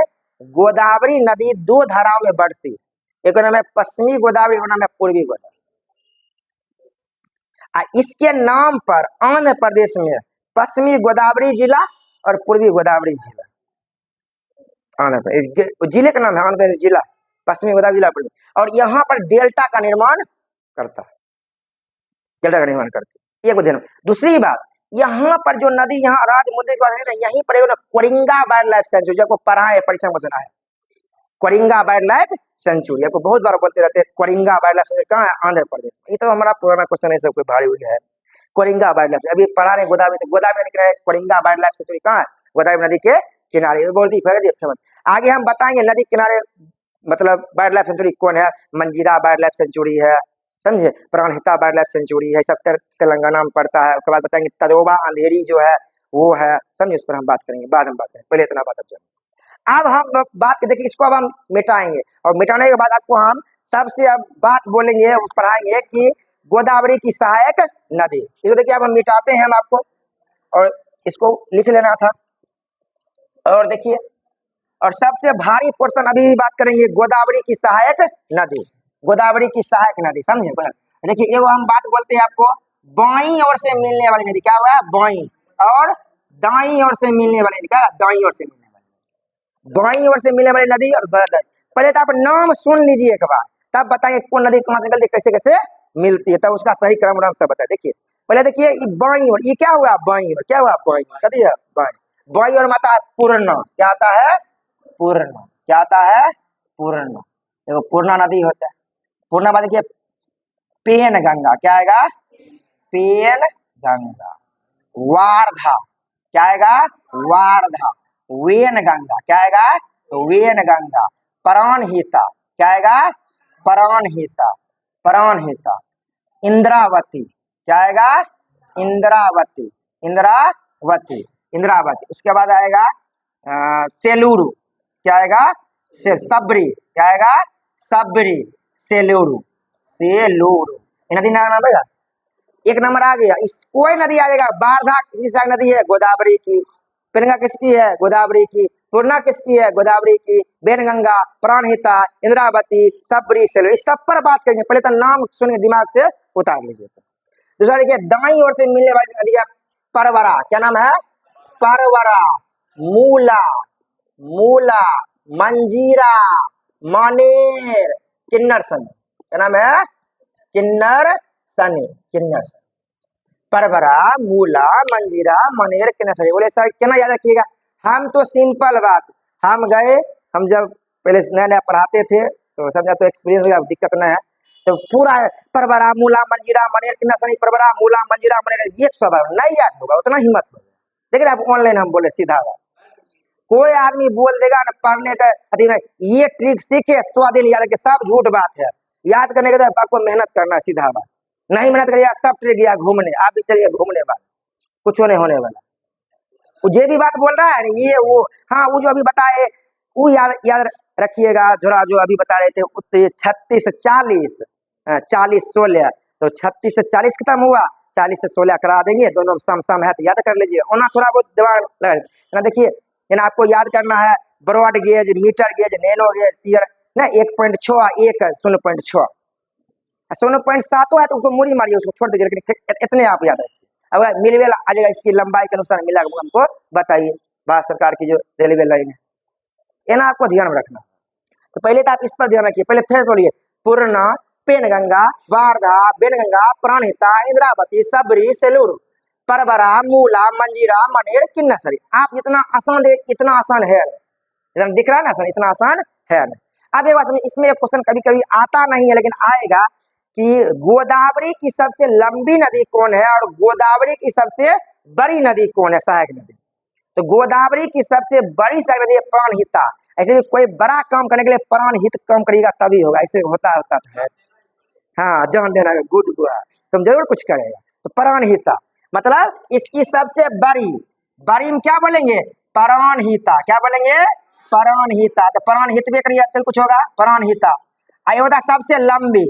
गोदावरी नदी 2 धाराओं में बढ़ती है। एक नाम है पश्चिमी गोदावरी, एक नाम है पूर्वी गोदावरी। इसके नाम पर आंध्र प्रदेश में पश्चिमी गोदावरी जिला और पूर्वी गोदावरी जिला, आंध्र प्रदेश जिले का नाम है आंध्र प्रदेश जिला, पश्चिमी गोदावरी जिला। और यहाँ पर डेल्टा का निर्माण करता है, डेल्टा का निर्माण करती है। एक दूसरी बात, यहाँ पर जो नदी, यहाँ राजमुंदरी के यहीं पर कोरिंगा वाइल्ड लाइफ सेंचुरी, आपको पढ़ा है, परीक्षा में सुना है, कोरिंगा वाइल्ड लाइफ सेंचुरी। आपको बहुत बार बोलते रहते हैं कोरिंगा वाइल्ड लाइफ सेंचुरी कहाँ है? आंध्र प्रदेश। ये तो हमारा पुराना क्वेश्चन है, सब कोई भारी हुई है। कोरिंगा वाइल्ड लाइफ, अभी पढ़ा रहे गोदावरी, तो गोदावरी नदी किनारे कोरिंगा वाइल्ड लाइफ सेंचुरी कहाँ है? गोदावरी नदी के किनारे। बहुत ही फेमस। आगे हम बताएंगे नदी किनारे मतलब वाइल्ड लाइफ सेंचुरी कौन है। मंजीरा वाइल्ड लाइफ सेंचुरी है, समझे। प्राणहिता वाइल्ड लाइफ सेंचुरी है, सब तेलंगाना में पड़ता है। उसके बाद बताएंगे तदोबा अंधेरी जो है वो है, समझे। उस पर हम बात करेंगे, बाद में बात करेंगे, पहले इतना बात अब हम बात देखिए, इसको अब हम मिटाएंगे, और मिटाने के बाद आपको हम सबसे अब बात बोलेंगे, पढ़ाएंगे कि गोदावरी की सहायक नदी। इसको देखिए अब हम मिटाते हैं, हम आपको, और इसको लिख लेना था। और देखिए, और सबसे भारी पोर्शन अभी बात करेंगे गोदावरी की सहायक नदी, गोदावरी की सहायक नदी, समझे। देखिए एगो हम बात बोलते हैं आपको, बाई ओर से मिलने वाली नदी क्या हुआ, बाई, और दाई ओर से मिलने वाली नदी क्या, दाई ओर से मिलने वाली, बाई ओर से मिलने वाली नदी और पहले तो आप नाम सुन लीजिए एक बार, तब बताइए कौन नदी कहाँ से निकलती है, कैसे कैसे मिलती है, तब उसका सही क्रम नाम सब बताए। देखिए पहले देखिए बाई ओर, ये क्या हुआ बाई ओर, क्या हुआ बाई ओर, कहती है बाई, बाई ओर माता है पूर्णा, क्या आता है पूर्णा, क्या आता है पूर्णा, देखो पूर्णा नदी होता है, पूर्णा बाद देखिए पेन गंगा, क्या आएगा पेन गंगा, वारधा क्या आएगा वारधा, वेन गंगा क्या आएगा वेन गंगा, प्राणहिता क्या आएगा प्राणहिता, प्राणहिता, इंद्रावती क्या आएगा इंद्रावती, इंद्रावती, इंद्रावती, उसके बाद आएगा सेलूरू, क्या आएगा से सबरी, क्या आएगा सबरी, सेलूरू, सेलूरू, ये नदी नाम आएगा, एक नंबर आ गया। इस कोई नदी आ जाएगा, वारधा किसकी नदी है गोदावरी की, पेनगंगा किसकी है गोदावरी की, पूर्णा किसकी है गोदावरी की, बेनगंगा, प्राणहिता, इंद्रावती, सबरी, सेलूरू, इस सब पर बात करेंगे, पहले तो नाम सुन के दिमाग से उतार लीजिए। दूसरा देखिए दाई ओर से मिलने वाली नदी है परवरा, क्या नाम है परवरा, मूला, मूला, मंजीरा, मानेर, किन्नर सनी, क्या नाम है किन्नर सनी, किन्नर सनी, परवरा, मूला, मंजीरा, मनेर, किन्नर सनी। बोले सर क्या याद रखिएगा, हम तो सिंपल बात, हम गए, हम जब पहले नया नया पढ़ाते थे तो समझा तो एक्सपीरियंस हो गया, दिक्कत नहीं है, तो पूरा परवरा, मूला, मंजीरा, मनेर, किन्नर सनी, परवरा, मूला, मंजीरा, मनेर, ये सब नहीं याद होगा, उतना हिम्मत होगा। लेकिन आप ऑनलाइन हम बोले सीधा बात, कोई आदमी बोल देगा ना पढ़ने का अति में, ये ट्रिक सीखे 100 दिन याद रखे, सब झूठ बात है, याद करने के बाद आपको मेहनत करना है, सीधा बात, नहीं मेहनत करिए सब ट्रिक गया घूमने, आप भी चलिए घूमने वाले, कुछ नहीं होने वाला। वो जे भी बात बोल रहा है ना ये वो, हाँ वो जो अभी बताए वो याद याद रखिएगा, थोड़ा जो अभी बता रहे थे उत्ते 36 40 40 16, तो 36 से 40 खत्म हुआ, 40 से 16 करा देंगे, दोनों सम सम है तो याद कर लीजिए, और थोड़ा बहुत दिमाग लगा ना, देखिए आपको याद करना है broad gauge, metre gauge, nano gauge, ईयर ना 1.6 1 0.6 0.7 है तो उसको मुड़ी मारिए, उसको छोड़ दीजिए, लेकिन इतने आप याद रखिए। अगर मिलवे आ जाएगा इसकी लंबाई के अनुसार मिला हमको बताइए, भारत सरकार की जो रेलवे लाइन है, ये ना आपको ध्यान में रखना। तो पहले तो आप इस पर ध्यान रखिए, पहले फिर बोलिए पूर्णा, पेनगंगा, वारधा, बेनगंगा, प्राणहिता, इंद्रावती, सबरी, सेलूर, परबरा, मूला, मंजीरा, मनेर, किन्नसरी। आप इतना आसान दे, इतना आसान है इतना दिख रहा है ना सर, इतना आसान है ना। अब एक बात इसमें एक क्वेश्चन कभी कभी आता नहीं है लेकिन आएगा कि गोदावरी की सबसे लंबी नदी कौन है और गोदावरी की सबसे बड़ी नदी कौन है, सहायक नदी। तो गोदावरी की सबसे बड़ी सहायक नदी है प्राणहिता, ऐसे भी कोई बड़ा काम करने के लिए प्राणहित काम करेगा तभी होगा, ऐसे होता होता है। हाँ जान देना गुड गुआ, तुम जरूर कुछ करेगा। तो प्राणहिता मतलब इसकी सबसे बड़ी, बड़ी में क्या बोलेंगे प्राणहिता, क्या बोलेंगे प्राणहिता, तो प्राणहित भी करिए तो कुछ होगा प्राणहिता। अयोध्या सबसे लंबी,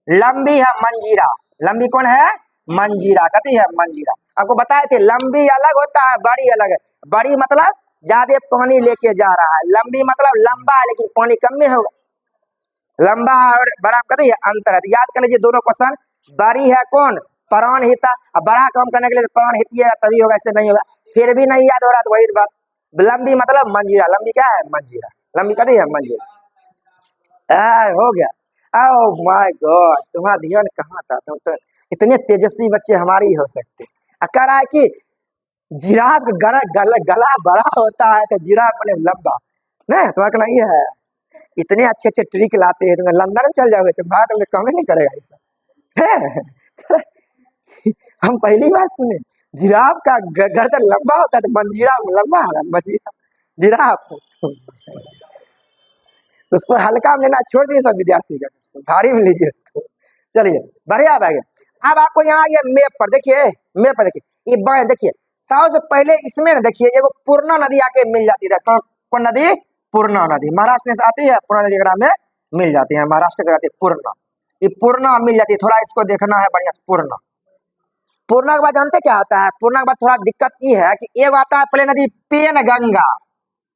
लंबी है मंजीरा, लंबी कौन है मंजीरा, कहती है मंजीरा, आपको बताए थे लंबी अलग होता है बड़ी अलग है, बड़ी मतलब ज्यादा पानी लेके जा रहा है, लंबी मतलब लंबा है लेकिन पानी कम में होगा, लंबा और बड़ा कहते हैं अंतर है। तो याद कर लीजिए दोनों क्वेश्चन, बड़ी है कौन प्राणहिता, अब बड़ा काम करने के लिए प्राणहित है तभी होगा, ऐसे नहीं होगा, फिर भी नहीं याद हो रहा तो वही बात, लंबी मतलब मंजीरा, लंबी क्या है मंजीरा, लंबी कहती है मंजीरा, हो गया। ओह माय गॉड, तुम्हारा ध्यान कहाँ था, तुम तो इतने तेजस्वी बच्चे हमारे ही हो सकते। कह रहा है कि जिराफ का गला बड़ा होता है तो जिराफ बने लंबा, नहीं तुम्हारा नहीं है, इतने अच्छे अच्छे ट्रिक लाते हैं, तुम लंदन में चल जाओगे तो भारत में कम नहीं करेगा ऐसा है? हम पहली बार सुने जिराफ का गर्दन लंबा होता है तो मंजीरा लंबा है, मंजीरा जिराफ उसको हल्का में लेना छोड़ दिए सब विद्यार्थी का, भारी में लीजिए इसको। चलिए बढ़िया भाई, अब आपको यहाँ ये मैप पर देखिए, मैप पर देखिए ये देखिए सबसे पहले इसमें देखिए एगो पूर्णा नदी आके मिल जाती है, कौन नदी पूर्णा नदी, महाराष्ट्र से आती है, पूर्णा नदी में मिल जाती है, महाराष्ट्र से आती है पूर्णा, ये पूर्णा मिल जाती है, थोड़ा इसको देखना है बढ़िया पूर्णा। पूर्णा के बाद जानते क्या आता है, पूर्णा के बाद थोड़ा दिक्कत ये है कि एक आता है पहले नदी पेन गंगा,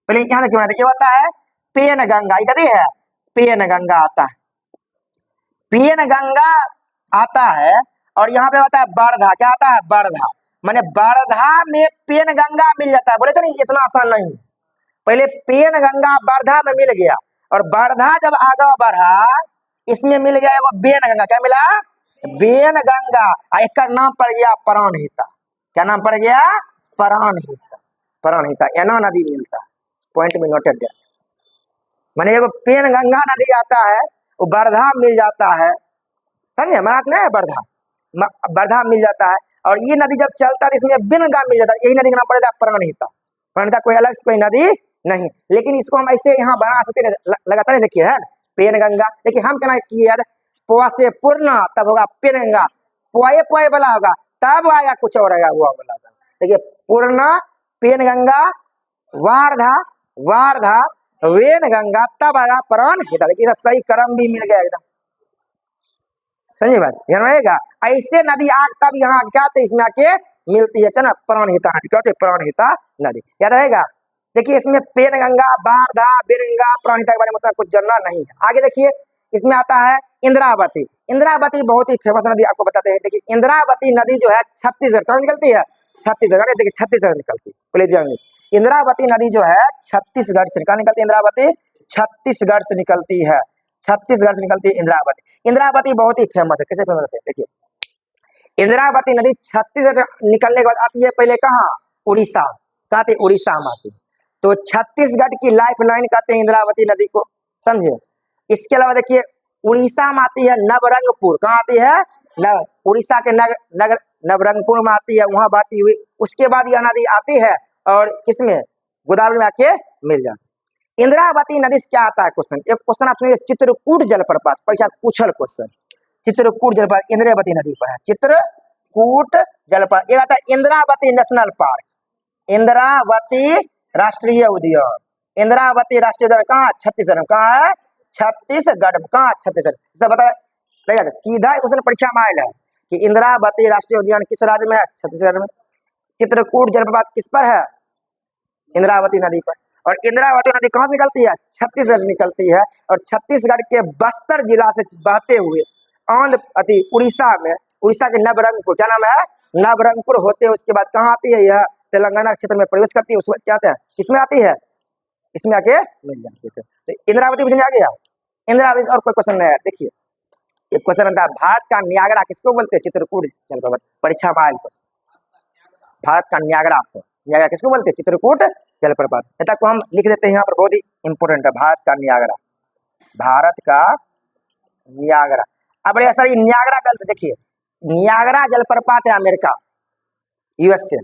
पहले यहाँ देखिए ये होता है पेन गंगा, ये कदी है पेन गंगा आता है, पेन गंगा आता है और यहाँ पे आता है बड़धा, क्या आता है बड़धा, माने बड़धा में पेन गंगा मिल जाता है। बोले थे नहीं इतना आसान नहीं, पहले पेन गंगा बड़धा में मिल गया और बड़धा जब आगे बढ़ा इसमें मिल गया वो बेन गंगा, क्या मिला बेन गंगा, एक का नाम पड़ गया प्राणहिता। क्या नाम पड़ गया प्राणहिता, प्राणहिता एना नदी मिलता है, पॉइंट में नोटेड है। माने एगो पेन गंगा नदी आता है वो बड़धा मिल जाता है, समझे मराठ नहीं है बड़धा, बड़धा मिल जाता है और ये नदी जब चलता है इसमें बेन गंगा मिल जाता है, यही नदी का नाम पड़ेगा प्राणहिता। प्राणहिता कोई अलग से कोई नदी नहीं, लेकिन इसको हम ऐसे यहाँ बना सकते लगातार देखिए है पेन गंगा। देखिए हम क्या किए यार पोआ से पूर्ण तब होगा पेन गंगा, पोए पोए वाला होगा तब आएगा कुछ और आएगा वो वाला। देखिए पूर्ण पेन गंगा वारधा वारधा वेन गंगा तब आएगा प्राणहिता। देखिए सही क्रम भी मिल गया एकदम, समझिए बात ध्यान रहेगा। ऐसे नदी आग तब यहाँ क्या आते इसमें आके मिलती है क्या ना प्राणहिता नदी, क्या होती है प्राणहिता नदी, याद रहेगा। देखिए इसमें पेन गंगा वारधा बेरंगा प्राणहिता के बारे में मतलब कुछ जानना नहीं है। आगे देखिए इसमें आता है इंद्रावती। इंद्रावती बहुत ही फेमस नदी आपको बताते हैं। देखिए इंद्रावती नदी जो है छत्तीसगढ़ कहाँ निकलती है, छत्तीसगढ़, देखिए छत्तीसगढ़ निकलती है। इंद्रावती नदी जो है छत्तीसगढ़ से निकलती है, इंद्रावती छत्तीसगढ़ से निकलती है, छत्तीसगढ़ से निकलती है इंद्रावती। इंद्रावती बहुत ही फेमस है, कैसे फेमस है देखिए इंद्रावती नदी छत्तीसगढ़ निकलने के बाद आती है पहले कहाँ उड़ीसा, कहते उड़ीसा में आती है, तो छत्तीसगढ़ की लाइफ लाइन कहते हैं इंद्रावती नदी को, समझे। इसके अलावा देखिए उड़ीसा में आती है नवरंगपुर, कहाँ आती है उड़ीसा के नगर नवरंगपुर में आती है, वहां बहती हुई। उसके बाद यह नदी आती है और किसमें गोदावरी में आके मिल जाती। इंद्रावती नदी से क्या आता है क्वेश्चन, एक क्वेश्चन आप सुनिए चित्रकूट जलप्रपात परीक्षा पूछल क्वेश्चन, चित्रकूट जलप्रपात इंद्रावती नदी पर है, चित्रकूट जलप्रपात। एक आता है इंद्रावती नेशनल पार्क, इंद्रावती राष्ट्रीय उद्यान, इंद्रावती राष्ट्रीय उद्यान कहाँ छत्तीसगढ़, कहाँ है छत्तीसगढ़, कहाँ छत्तीसगढ़, सब बता रहेगा। सीधा क्वेश्चन परीक्षा में आया है कि इंद्रावती राष्ट्रीय उद्यान किस राज्य में है, छत्तीसगढ़ में। चित्रकूट जलप्रपात किस पर है, इंद्रावती नदी पर। और इंद्रावती नदी कहाँ निकलती है, छत्तीसगढ़ निकलती है और छत्तीसगढ़ के बस्तर जिला से बहते हुए आंध्र उड़ीसा में, उड़ीसा के नवरंगपुर, क्या नाम है नवरंगपुर होते हुए उसके बाद कहाँ आती है, यह तेलंगाना क्षेत्र में प्रवेश करती है, उसमें क्या आता है किसमें आती है, इसमें आके मिल जाती है। तो इंद्रावती मुझे आ गया इंद्रावती। और कोई क्वेश्चन नहीं है, देखिए एक क्वेश्चन आता है भारत का न्यागरा किसको बोलते हैं, चित्रकूट जलप्रपात, परीक्षा में आएगा भारत का न्यागरा, न्यागरा किसको बोलते हैं, चित्रकूट जलप्रपात। ऐसा को हम लिख देते हैं यहाँ पर, बहुत ही इंपोर्टेंट है भारत का न्यागरा, भारत का न्यागरा। अब सर न्यागरा गल देखिए न्यागरा जलप्रपात है अमेरिका यूएस से,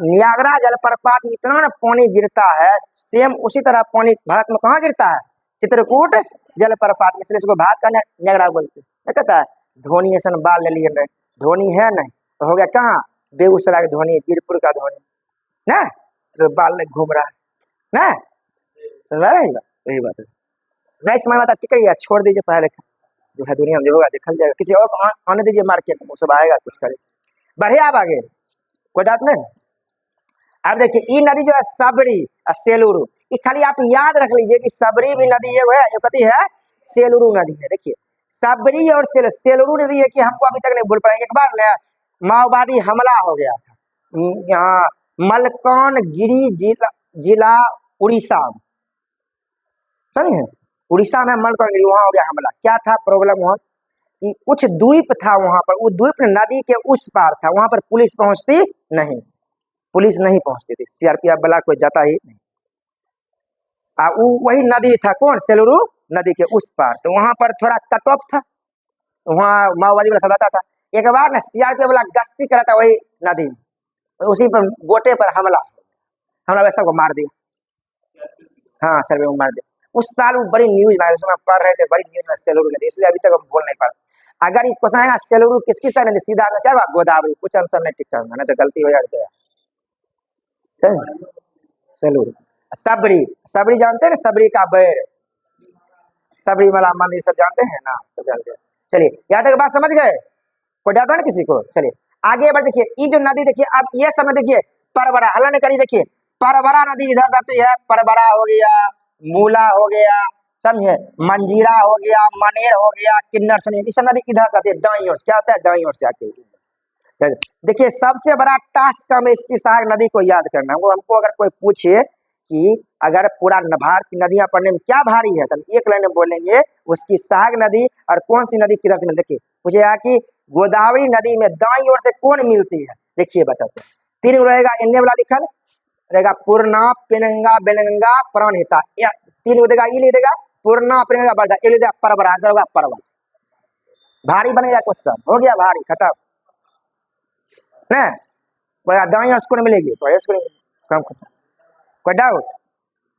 न्यागरा जलप्रपात में इतना ना पानी गिरता है, सेम उसी तरह पानी भारत में कहाँ गिरता है, चित्रकूट जलप्रपात में, इसलिए इसको भारत का न्यागरा बोलते हैं। कहता है धोनी ऐसा बाल ले लिए, धोनी है नहीं तो हो गया कहाँ बेगूसराय का धोनी, बीरपुर का धोनी ना, तो बाल घूम रहा है ना, समझ रहे हैं वही बात है। नहीं समझ में आता टिकड़िया छोड़ दीजिए, पढ़ा लिखा जो है दुनिया में जो होगा देखल जाएगा, किसी और को आने दीजिए मार्केट में, वो सब आएगा कुछ करे बढ़िया। अब आगे कोई डाउट नहीं। अब देखिए ये नदी जो है सबरी और सेलुरु, ये खाली आप याद रख लीजिए कि सबरी भी नदी है, ये कती है सेलुरु नदी है। देखिए सबरी और सेलुरु नदी है कि हमको अभी तक नहीं भूल पाएंगे। एक बार ना माओवादी हमला हो गया था यहाँ मलकानगिरी जिला उड़ीसा, समझे उड़ीसा में मलकानगिरी, वहां हो गया हमला। क्या था प्रॉब्लम वहां कि कुछ द्वीप था वहां पर, वो द्वीप नदी के उस पार था, वहां पर पुलिस पहुंचती नहीं, पुलिस नहीं पहुंचती थी, सीआरपीएफ वाला कोई जाता ही नहीं। वही नदी था कौन सेलुरु नदी के उस पार, तो वहां पर थोड़ा कट ऑफ था, वहां माओवादी वाला सब रहता था। एक बार ना सीआरपीएफ वाला गश्ती करा था वही नदी, तो उसी पर गोटे पर हमला वैसा को मार दिया, हाँ सर्वे को मार दिया। उस साल वो बड़ी न्यूज में उसमें पढ़ रहे थे, बड़ी न्यूज में सेलुरु नदी, इसलिए अभी तक हम बोल नहीं पाते। अगर ये क्वेश्चन आएगा सेलुरु किसकी साइड नदी, सीधा क्या होगा गोदावरी, कुछ आंसर नहीं टिकता, नहीं तो गलती हो जाएगी। सेलुरु सबरी, सबरी जानते हैं ना, सबरी का बेर, सबरी वाला मंदिर सब जानते हैं ना, तो जानते हैं। चलिए यहाँ तक बात समझ गए, कोई डाउट है किसी को। चलिए आगे बढ़, देखिए ये जो नदी देखिए अब ये समय देखिए परबरा, हल्ला नहीं करिए, देखिए परबरा नदी इधर जाती है, परबरा हो गया, मूला हो गया, समझे। मंजीरा हो गया, मनेर हो गया, किन्नर सनी, इस नदी इधर से आती है दाईं ओर से, क्या होता है दाईं ओर से आती है। देखिए सबसे बड़ा टास्क हमें इसकी सहायक नदी को याद करना है। हमको अगर कोई पूछे कि अगर पूरा भारत की नदियां पढ़ने में क्या भारी है, तो हम एक लाइन में बोलेंगे उसकी सहायक नदी और कौन सी नदी किधर से मिलती है। देखिए पूछेगा कि गोदावरी नदी में दाईं ओर से कौन मिलती है, देखिए बताते हैं। तीन रहेगा एन्ने वाला लिखल रहेगा पूर्णा, पेनगंगा, बेलगंगा, प्राणहिता, तीन देगा, ये लिख देगा पूर्णा, पेनगंगा, बरदा, ये लिख देगा परवल, आंसर होगा परवल। भारी बनेगा क्वेश्चन, हो गया भारी, खत्म ना। बोला दाई और स्कूल मिलेगी तो कम क्वेश्चन, कोई डाउट,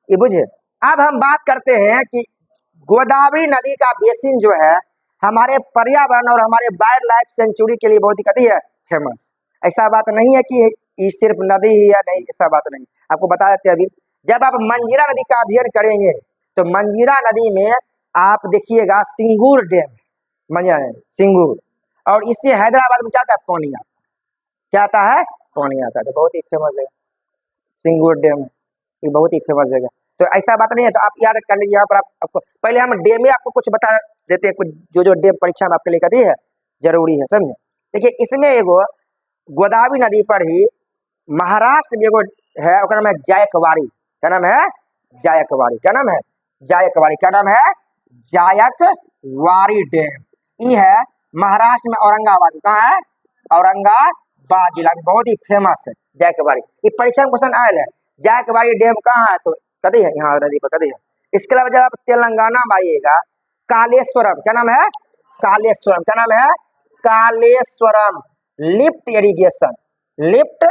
ये बुझे। अब हम बात करते हैं कि गोदावरी नदी का बेसिन जो है हमारे पर्यावरण और हमारे वाइल्ड लाइफ सेंचुरी के लिए बहुत ही कती है फेमस। ऐसा बात नहीं है कि ये सिर्फ नदी ही है, नहीं, ऐसा बात नहीं। आपको बता देते हैं अभी, जब आप मंजीरा नदी का अध्ययन करेंगे तो मंजीरा नदी में आप देखिएगा सिंगूर डैम, मंजीरा सिंगूर, और इससे हैदराबाद में क्या आता है पानी आता, क्या आता है पानी आता है। तो बहुत ही फेमस है सिंगूर डैम, ये बहुत ही फेमस जगह। तो ऐसा बात नहीं है, तो आप याद कर लीजिए। यहाँ पर आपको पहले हम डैम में आपको कुछ बता देते हैं, कुछ जो डैम परीक्षा में आपके लिए कदी है जरूरी है, समझे। देखिए इसमें एगो गोदावरी नदी पर ही महाराष्ट्र में एगो है, नाम है जायकवाड़ी, क्या नाम है जायकवाड़ी, क्या नाम है जायकवाड़ी, क्या नाम है जायकवाड़ी डैम। ये है महाराष्ट्र में औरंगाबाद, कहाँ है औरंगाबाद जिला में, बहुत ही फेमस है जायकवाड़ी। ये परीक्षा में क्वेश्चन आयल है जायकवाड़ी डैम कहाँ है, तो कदी है यहाँ नदी पर कदी है। इसके अलावा जब आप तेलंगाना में आइएगा कालेश्वरम, क्या नाम है कालेश्वरम, क्या नाम है Kaleshwaram lift irrigation, lift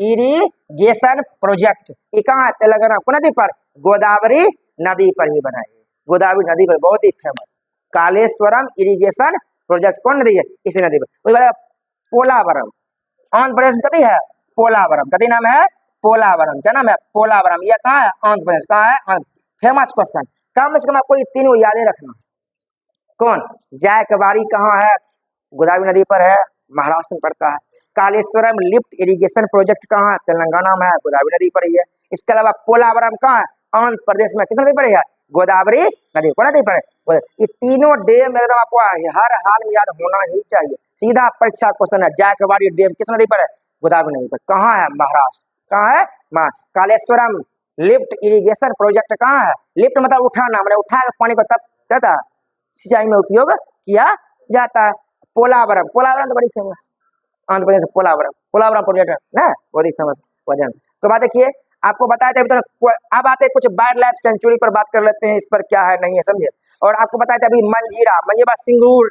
irrigation project, ये कहाँ है तेलंगाना, कौन नदी पर गोदावरी नदी पर ही बनाई, गोदावरी नदी पर, बहुत ही फेमस कालेश्वरम इरिगेशन प्रोजेक्ट, कौन नदी है इसी नदी पर। पोलावरम आंध्र प्रदेश में कती है पोलावरम, कती नाम है पोलावरम, क्या नाम है पोलावरम, यह कहाँ है आंध्र प्रदेश, कहाँ है फेमस क्वेश्चन। कम से कम आपको ये तीनों यादें रखना। कौन जायकवाड़ी कहाँ है, गोदावरी नदी पर है, महाराष्ट्र में पड़ता है। कालेश्वरम लिफ्ट इरिगेशन प्रोजेक्ट कहाँ है, तेलंगाना में है, गोदावरी नदी पर ही है। इसके अलावा पोलावरम कहाँ है आंध्र प्रदेश में, किस नदी पर है गोदावरी नदी पर, नदी पर। ये तीनों डैम एकदम आपको हर हाल में याद होना ही चाहिए। सीधा परीक्षा क्वेश्चन है, जायकवाड़ी डैम किस नदी पर है गोदावरी नदी पर, कहाँ है महाराष्ट्र, कहाँ है कालेश्वरम लिफ्ट इरिगेशन प्रोजेक्ट कहाँ है, लिफ्ट मतलब उठाना, मतलब उठा के पानी को तब कहता है सिंचाई में उपयोग किया जाता है। पोलावरम, पोलावरम तो बड़ी फेमस आंध्र प्रदेश, पोलावरम, पोलावरम प्रोजेक्ट ना बहुत ही फेमस वजन। तो बात देखिए आपको बताया था अभी, तो अब आते हैं कुछ वाइल्ड लाइफ सेंचुरी पर बात कर लेते हैं, इस पर क्या है नहीं है समझे। और आपको बताया था अभी मंजीरा, मंजीरा सिंगूर,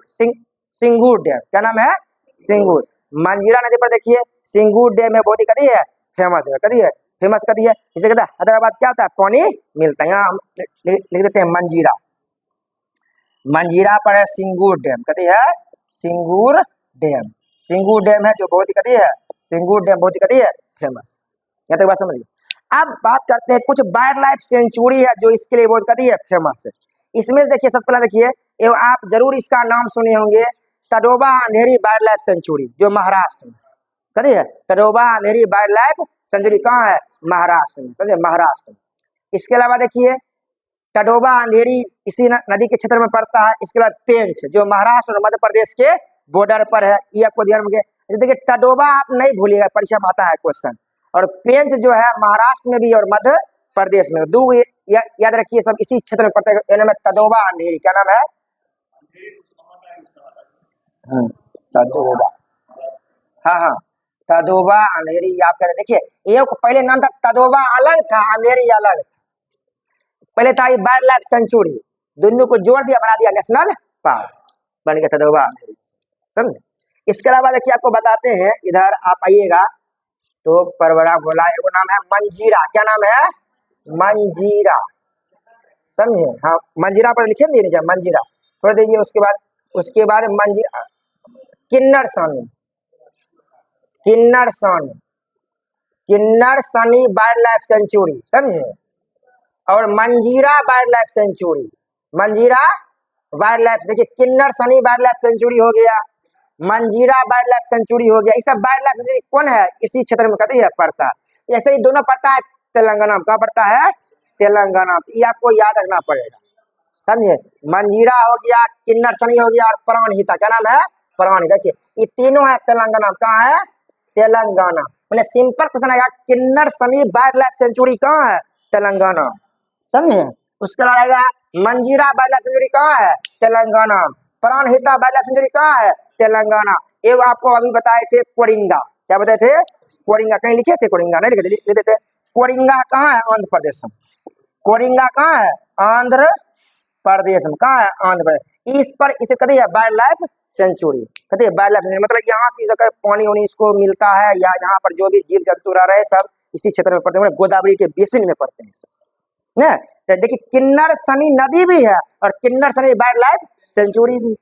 सिंगूर डैम, क्या नाम है सिंगूर, मंजीरा नदी पर देखिए सिंगूर डैम है, बहुत ही कदी है फेमस है, कदी है फेमस कदी है। इसे कहता है हैदराबाद क्या होता है पानी मिलता है, यहाँ हम लिख देते हैं मंजीरा, मंजीरा पर है सिंगूर डैम, कदी है सिंगूर डैम, सिंगूर डैम है जो बहुत ही कदी है, सिंगूर डैम बहुत ही कदी है फेमस। यहाँ तक बात समझिए। अब बात करते हैं कुछ वाइल्ड लाइफ सेंचुरी है जो इसके लिए बहुत कदी है फेमस है। इसमें देखिए सबसे पहले देखिए आप जरूर इसका नाम सुने होंगे, तडोबा अंधेरी वाइल्ड लाइफ सेंचुरी जो महाराष्ट्र में कदी है, तडोबा अंधेरी वाइल्ड लाइफ सेंचुरी कहाँ है महाराष्ट्र में, समझे महाराष्ट्र में। इसके अलावा देखिए तडोबा अंधेरी इसी नदी के क्षेत्र में पड़ता है। इसके बाद पेंच जो महाराष्ट्र और मध्य प्रदेश के बॉर्डर पर है, ये आपको ध्यान में देखिए टडोबा आप नहीं भूलिएगा, परीक्षा में आता है क्वेश्चन। और पेंच जो है महाराष्ट्र में भी और मध्य प्रदेश में, दो याद रखिए सब इसी क्षेत्र में पड़ता है। नाम है तडोबा अंधेरी, क्या नाम है तडोबा, हाँ तडोबा अंधेरी आप कहते देखिए। एक पहले नाम था तडोबा अलग था अंधेरी अलग था, पहले था ये वाइल्ड लाइफ सेंचुरी, दोनों को जोड़ दिया बना दिया नेशनल पार्क, बन गया तडोबा अंधेरी, समझे। इसके अलावा देखिए आपको बताते हैं, इधर आप आइएगा तो परवड़ा बोला एगो नाम है मंजीरा, क्या नाम है मंजीरा, समझे। हाँ मंजीरा पर लिखे नहीं मंजीरा छोड़ दीजिए। उसके बाद मंजीरा किन्नर सानी, किन्नर सानी, किन्नर सानी वाइल्ड लाइफ सेंचुरी, समझे। और मंजीरा वाइल्ड लाइफ सेंचुरी, मंजीरा वाइल्ड लाइफ, देखिए किन्नर सनी वाइल्ड लाइफ सेंचुरी हो गया, मंजीरा वाइल्ड लाइफ सेंचुरी हो गया। ये सब वाइल्ड लाइफ सेंचुरी कौन है इसी क्षेत्र में कहते हैं पड़ता है। ऐसे ही दोनों पड़ता है तेलंगाना में, कहाँ पड़ता है तेलंगाना, ये आपको याद रखना पड़ेगा। समझे। मंजीरा हो गया, किन्नर सनी हो गया और प्राणहिता, क्या नाम है, प्राणहिता। देखिए ये तीनों है तेलंगाना, कहाँ है, तेलंगाना। मैंने सिंपल क्वेश्चन आएगा, किन्नर सनी वाइल्ड लाइफ सेंचुरी कहाँ है, तेलंगाना, समझे। उसके बाद आएगा मंजीरा वाइल्ड लाइफ सेंचुरी कहाँ है, Telangana. Pranahita wildlife sanctuary कहाँ है, तेलंगाना। एक आपको अभी बताए थे कोरिंगा, क्या बताए थे, कोरिंगा, कहीं लिखे थे कोरिंगा, नहीं लिखे थे। कोरिंगा कहाँ है, आंध्र प्रदेश में। कोरिंगा कहाँ है, आंध्र प्रदेश में, कहाँ है, आंध्र प्रदेश। इस पर इसे कहते हैं वाइल्ड लाइफ सेंचुरी, कहते हैं वाइल्ड लाइफ सेंचुरी, मतलब यहाँ से अगर पानी वानी इसको मिलता है, या यहाँ पर जो भी जीव जंतु रह रहे हैं सब इसी क्षेत्र में पड़ते हैं, गोदावरी के बेसिन में पड़ते हैं सब, ना। तो देखिए किन्नर सनी नदी भी है और किन्नर सनी वाइल्ड लाइफ सेंचुरी भी,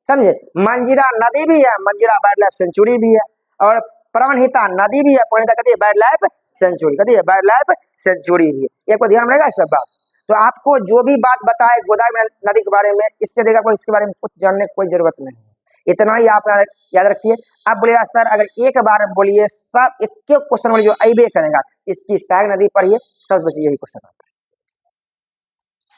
समझे। मंजीरा नदी भी है, मंजीरा वाइल्ड लाइफ सेंचुरी भी है, और प्राणहिता नदी भी है, प्राणहिता कहती है वाइल्ड लाइफ सेंचुरी, कहती है वाइल्ड लाइफ सेंचुरी भी है। एक को ध्यान रहेगा इस सब बात। तो आपको जो भी बात बताए गोदावरी नदी के बारे में, इससे देखा कोई इसके बारे में कुछ जानने की कोई जरूरत नहीं है, इतना ही आप याद रखिए। अब बोलिएगा सर अगर एक बार बोलिए सब एक क्वेश्चन बोलिए जो अबे करेगा, इसकी सहायक नदी पढ़िए, सब बस यही क्वेश्चन आता है।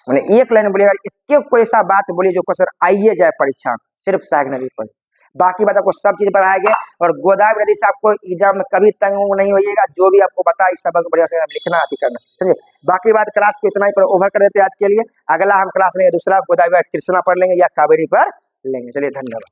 मैंने एक लाइन बोलिएगा, एक कोई ऐसा बात बोलिए जो क्वेश्चन आइए जाए परीक्षा, सिर्फ सहायक नदी पढ़िए, बाकी बात आपको सब चीज पढ़ाएंगे। और गोदावरी नदी से आपको एग्जाम में कभी तंग नहीं होइएगा, जो भी आपको बता इस सबक बढ़िया से लिखना अति करना, समझे। बाकी बात क्लास को इतना ही पर ओवर कर देते हैं आज के लिए। अगला हम क्लास में दूसरा गोदावरी कृष्णा पढ़ लेंगे या कावेरी पर लेंगे। चलिए धन्यवाद।